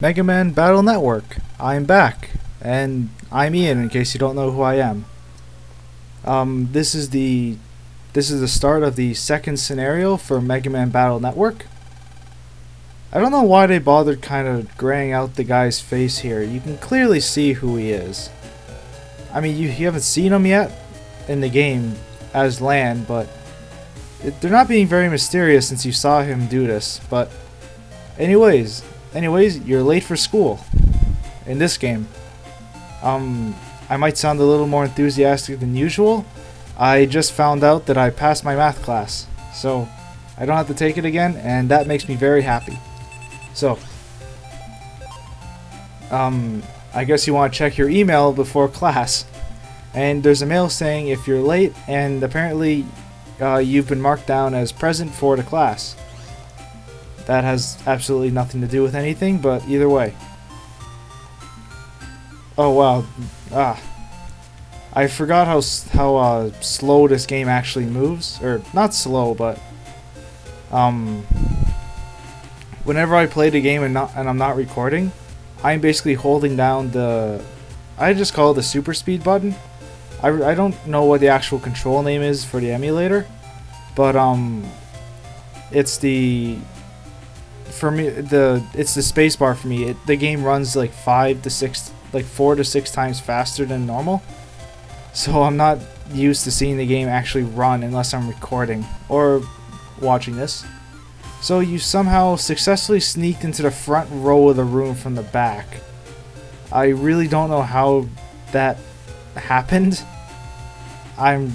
Megaman Battle Network. I'm back, and I'm Ian. In case you don't know who I am, this is the start of the second scenario for Megaman Battle Network. I don't know why they bothered kind of graying out the guy's face here. You can clearly see who he is. I mean, you haven't seen him yet in the game as Lan, but they're not being very mysterious since you saw him do this. But anyways, you're late for school in this game. I might sound a little more enthusiastic than usual. I just found out that I passed my math class, so I don't have to take it again, and that makes me very happy. So, I guess you want to check your email before class, and there's a mail saying if you're late, and apparently you've been marked down as present for the class. That has absolutely nothing to do with anything, but either way. Oh wow, I forgot how slow this game actually moves, or not slow, but whenever I play the game and I'm not recording, I'm basically holding down I just call it the super speed button. I don't know what the actual control name is for the emulator, but it's the space bar for me. The game runs like 4 to 6 times faster than normal, so I'm not used to seeing the game actually run unless I'm recording or watching this. So you somehow successfully sneaked into the front row of the room from the back. I really don't know how that happened. I mean,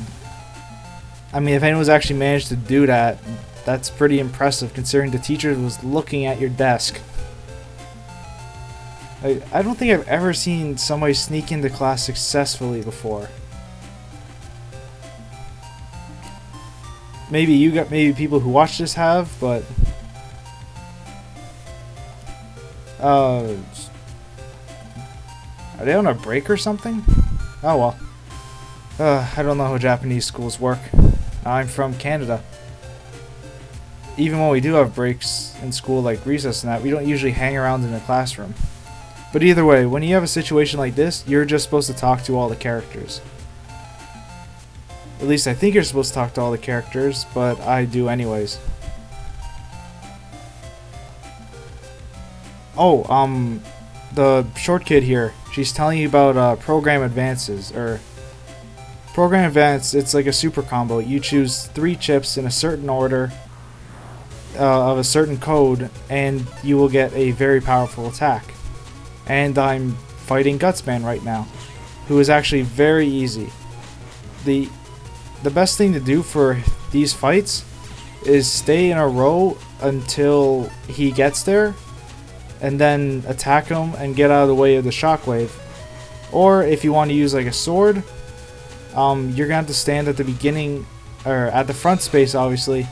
if anyone's actually managed to do that, that's pretty impressive considering the teacher was looking at your desk. I don't think I've ever seen somebody sneak into class successfully before. Maybe people who watch this have, but are they on a break or something? Oh well. I don't know how Japanese schools work. I'm from Canada. Even when we do have breaks in school, like recess and that, we don't usually hang around in the classroom. But either way, when you have a situation like this, you're just supposed to talk to all the characters. At least I think you're supposed to talk to all the characters, but I do anyways. Oh, the short kid here, she's telling you about program advances, or program advance. It's like a super combo. You choose 3 chips in a certain order of a certain code, and you will get a very powerful attack. And I'm fighting Gutsman right now, who is actually very easy. The best thing to do for these fights is stay in a row until he gets there, and then attack him and get out of the way of the shockwave. Or if you want to use like a sword, you're gonna have to stand at the beginning, or at the front space obviously,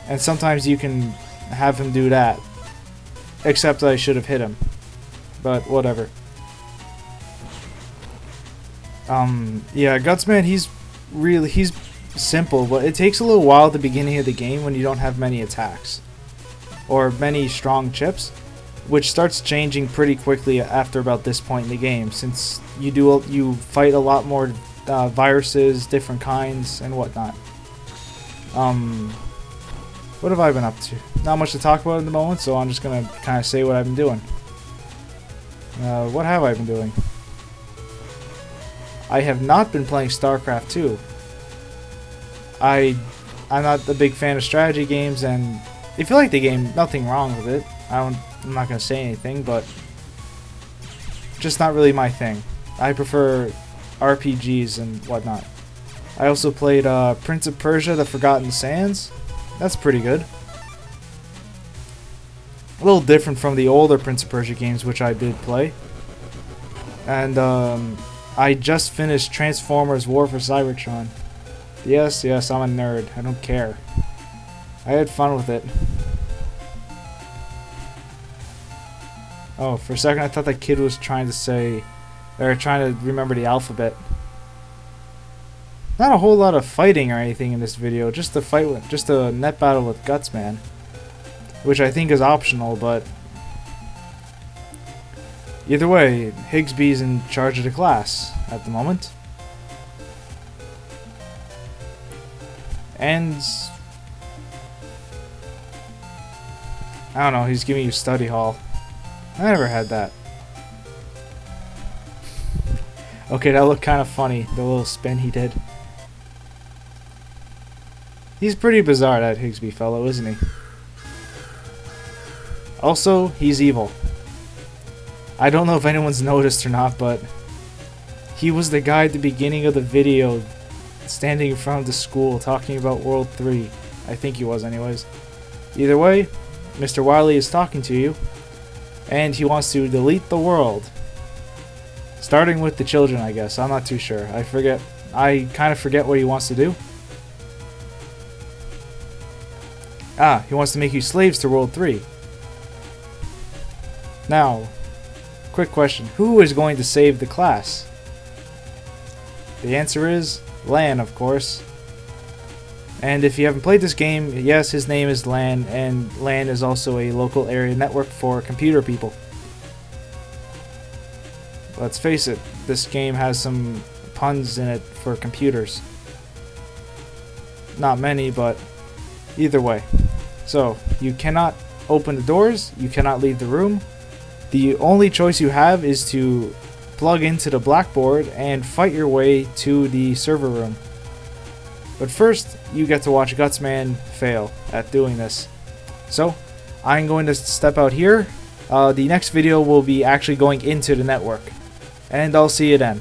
and sometimes you can have him do that. Except I should have hit him, but whatever. Yeah, Gutsman, he's simple, but it takes a little while at the beginning of the game when you don't have many attacks or many strong chips, which starts changing pretty quickly after about this point in the game, since you fight a lot more viruses, different kinds, and whatnot. What have I been up to? Not much to talk about at the moment, so I'm just gonna kind of say what I've been doing. What have I been doing? I have not been playing StarCraft 2. I'm not a big fan of strategy games, and if you like the game, nothing wrong with it. I'm not gonna say anything, but just not really my thing. I prefer RPGs and whatnot. I also played Prince of Persia: The Forgotten Sands. That's pretty good. A little different from the older Prince of Persia games, which I did play. And I just finished Transformers: War for Cybertron. Yes, I'm a nerd. I don't care. I had fun with it. Oh, for a second I thought that kid was trying to say, or trying to remember the alphabet. Not a whole lot of fighting or anything in this video, just a net battle with Gutsman, which I think is optional, but Either way, Higsby's in charge of the class at the moment. And I don't know, he's giving you study hall. I never had that. Okay, that looked kind of funny, the little spin he did. He's pretty bizarre, that Higsby fellow, isn't he? Also, he's evil. I don't know if anyone's noticed or not, but he was the guy at the beginning of the video standing in front of the school talking about World 3. I think he was anyways. Either way, Mr. Wiley is talking to you, and he wants to delete the world. Starting with the children, I guess. I'm not too sure. I kind of forget what he wants to do. Ah, he wants to make you slaves to World 3. Now, quick question. Who is going to save the class? The answer is Lan, of course. And if you haven't played this game, yes, his name is Lan, and Lan is also a local area network for computer people. Let's face it, this game has some puns in it for computers. Not many, but either way. So, you cannot open the doors, you cannot leave the room. The only choice you have is to plug into the blackboard and fight your way to the server room. But first, you get to watch Gutsman fail at doing this. So, I'm going to step out here. The next video will be actually going into the network. And I'll see you then.